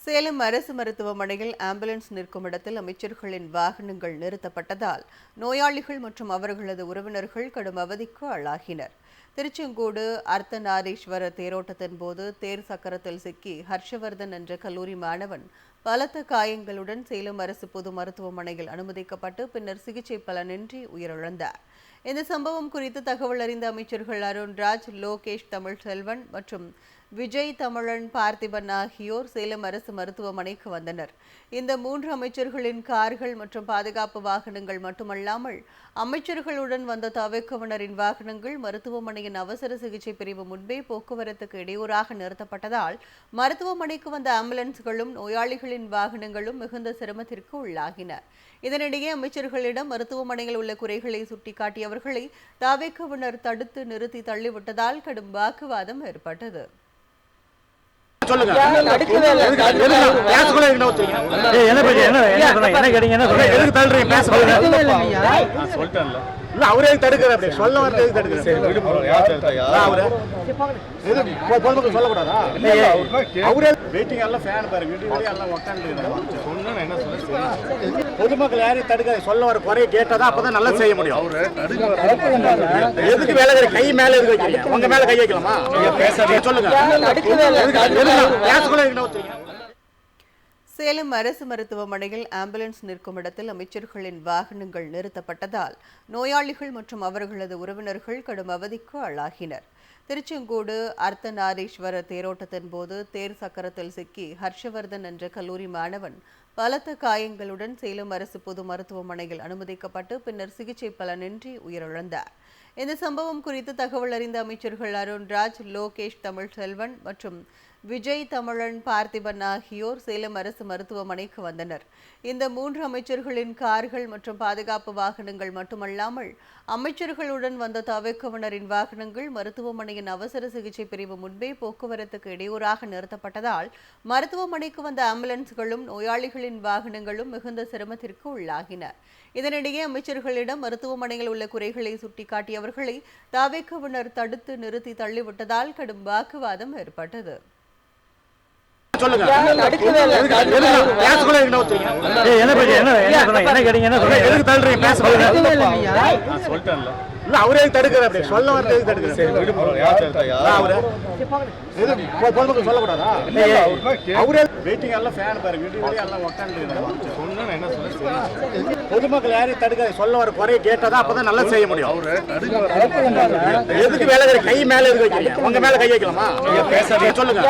சேலம் அரசு மருத்துவமனையில் ஆம்புலன்ஸ் நிற்கும் இடத்தில் அமைச்சர்களின் வாகனங்கள் நிறுத்தப்பட்டதால் நோயாளிகள் மற்றும் அவர்களது உறவினர்கள் கடும் அவதிக்கு ஆளாகினர். திருச்செங்கோடு அர்த்தநாரீஸ்வரர் தேரோட்டத்தின் போது தேர் சக்கரத்தில் சிக்கி ஹர்ஷவர்தன் என்ற கல்லூரி மாணவன் பலத்த காயங்களுடன் சேலம் அரசு பொது மருத்துவமனையில் அனுமதிக்கப்பட்டு பின்னர் சிகிச்சை பலனின்றி உயிரிழந்தார். இந்த சம்பவம் குறித்து தகவல் அறிந்த அமைச்சர்கள் அருண்ராஜ், லோகேஷ் தமிழ்செல்வன் மற்றும் விஜய் தமிழன் பார்த்திபன் ஆகியோர் சேலம் அரசு மருத்துவமனைக்கு வந்தனர். இந்த 3 அமைச்சர்களின் கார்கள் மற்றும் பாதுகாப்பு வாகனங்கள் மட்டுமல்லாமல் அமைச்சர்களுடன் வந்த தவிர்க்கவினரின் வாகனங்கள் மருத்துவமனையின் அவசர சிகிச்சை பிரிவு முன்பே போக்குவரத்துக்கு இடையூறாக நிறுத்தப்பட்டதால் மருத்துவமனைக்கு வந்த ஆம்புலன்ஸ்களும் நோயாளிகளின் வாகனங்களும் மிகுந்த சிரமத்திற்கு உள்ளாகின. இதனிடையே அமைச்சர்களிடம் மருத்துவமனையில் உள்ள குறைகளை சுட்டிக்காட்டியவர்களை தவிர்க்கவினர் தடுத்து நிறுத்தி தள்ளிவிட்டதால் கடும் வாக்குவாதம் ஏற்பட்டது. அவரே தடுக்கிறாரு சொல்ல வரது சொல்லக்கூடாதா? அவரே வெயிட்டிங் எல்லாம் ஃபேன் பாருங்க, எல்லாம் உட்காந்து பொதுமக்கள் யாரையும் தடுக்க சொல்ல வர குறைய கேட்டாதான் அப்பதான் நல்லா செய்ய முடியும். எதுக்கு வேலை கை மேல இருக்கு வைக்கிறீங்க? உங்க மேல கை வைக்கலாமா? சொல்லுங்க. சேலம் அரசு மருத்துவமனையில் ஆம்புலன்ஸ் நிற்கும் இடத்தில் அமைச்சர்களின் வாகனங்கள் நிறுத்தப்பட்டதால் நோயாளிகள் மற்றும் அவர்களது உறவினர்கள் கடும் அவதிக்கு ஆளாகினர். திருச்செங்கோடு அர்த்தநாரீஸ்வரர் தேரோட்டத்தின் போது தேர் சக்கரத்தில் சிக்கி ஹர்ஷவர்தன் என்ற கல்லூரி மாணவன் பலத்த காயங்களுடன் சேலம் அரசு பொது மருத்துவமனையில் அனுமதிக்கப்பட்டு பின்னர் சிகிச்சை பலனின்றி உயிரிழந்தார். இந்த சம்பவம் குறித்து தகவல் அறிந்த அமைச்சர்கள் அருண்ராஜ், லோகேஷ் தமிழ்செல்வன் மற்றும் விஜய் தமிழன் பார்த்திபன் ஆகியோர் சேலம் அரசு மருத்துவமனைக்கு வந்தனர். இந்த 3 அமைச்சர்களின் கார்கள் மற்றும் பாதுகாப்பு வாகனங்கள் மட்டுமல்லாமல் அமைச்சர்களுடன் வந்த தவிர்க்கவினரின் வாகனங்கள் மருத்துவமனையின் அவசர சிகிச்சை பிரிவு முன்பே போக்குவரத்துக்கு இடையூறாக நிறுத்தப்பட்டதால் மருத்துவமனைக்கு வந்த ஆம்புலன்ஸ்களும் நோயாளிகளின் வாகனங்களும் மிகுந்த சிரமத்திற்கு உள்ளாகின. இதனிடையே அமைச்சர்களிடம் மருத்துவமனையில் உள்ள குறைகளை சுட்டிக்காட்டியவர்களை தவிர்க்கவினர் தடுத்து நிறுத்தி தள்ளிவிட்டதால் கடும் வாக்குவாதம் ஏற்பட்டது. அவரே தடுக்கிறாரு சொல்ல வரது சொல்லக்கூடாதா? அவரே வெயிட்டிங் எல்லாம் ஃபேன் பாருங்க, எல்லாம் உட்காந்து பொதுமக்கள் யாரையும் தடுக்க சொல்ல வர குறைய கேட்டாதான் அப்பதான் நல்லா செய்ய முடியும். எதுக்கு வேலை கை மேல இருக்கு வைக்கிறீங்க? உங்க மேல கை வைக்கலாமா? சொல்லுங்க.